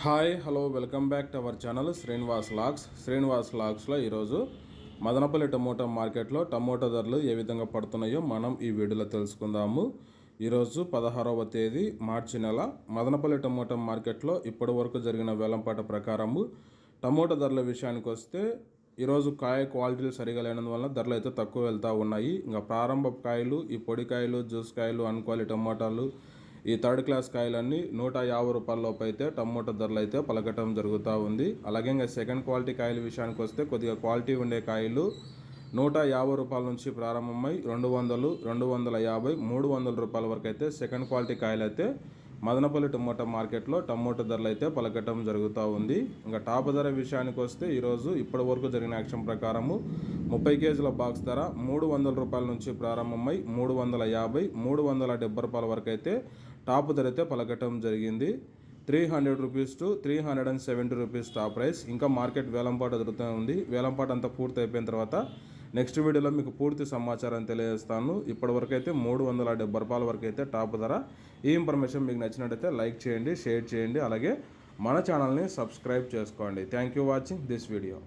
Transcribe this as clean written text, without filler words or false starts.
Hi hello welcome back to our channel Srinivas లాగ్స్లో ఈరోజు Madanapalle tomato మార్కెట్లో టమోటా ధరలు ఏ విధంగా పడుతున్నాయో మనం ఈ వీడియోలో తెలుసుకుందాము. ఈరోజు 16వ తేదీ మార్చి నెల మదనపల్లి టమోటా మార్కెట్లో ఇప్పటి వరకు జరిగిన వేలంపాట ప్రకారము టమోటా ధరల విషయానికి వస్తే ఈరోజు కాయ క్వాలిటీలు సరిగా లేనందువల్ల ధరలు అయితే తక్కువ వెళ్తూ ఉన్నాయి. ఇంకా ప్రారంభ కాయలు, ఈ పొడి కాయలు, జ్యూస్ కాయలు, అన్క్వాలిటీ టమోటాలు, ఈ థర్డ్ క్లాస్ కాయలన్నీ 150 రూపాయల లోపు అయితే టమోటా ధరలు అయితే పలకటం జరుగుతూ ఉంది. అలాగే ఇంకా సెకండ్ క్వాలిటీ కాయల విషయానికి వస్తే కొద్దిగా క్వాలిటీ ఉండే కాయలు 150 రూపాయల నుంచి ప్రారంభమై 200, 250, 300 రూపాయల వరకు అయితే సెకండ్ క్వాలిటీ కాయలు అయితే మదనపల్లి టమోటా మార్కెట్లో టమోటా ధరలు అయితే పలకటం జరుగుతూ ఉంది. ఇంకా టాప్ ధర విషయానికి వస్తే ఈరోజు ఇప్పటి వరకు జరిగిన యాక్షన్ ప్రకారము 30 కేజీల బాక్స్ ధర 300 రూపాయల నుంచి ప్రారంభమై 350, 370 రూపాయల వరకు అయితే టాప్ ధర అయితే పలకటం జరిగింది. 300 rupees to 370 rupees top price. ఇంకా మార్కెట్ వేలంపాట జరుగుతూ ఉంది. వేలంపాట అంతా పూర్తి అయిపోయిన తర్వాత నెక్స్ట్ వీడియోలో మీకు పూర్తి సమాచారం తెలియజేస్తాను. ఇప్పటివరకు అయితే 370 రూపాయల వరకు అయితే టాప్ ధర. ఈ ఇన్ఫర్మేషన్ మీకు నచ్చినట్టయితే లైక్ చేయండి, షేర్ చేయండి, అలాగే మన ఛానల్ని సబ్స్క్రైబ్ చేసుకోండి. Thank you watching this video.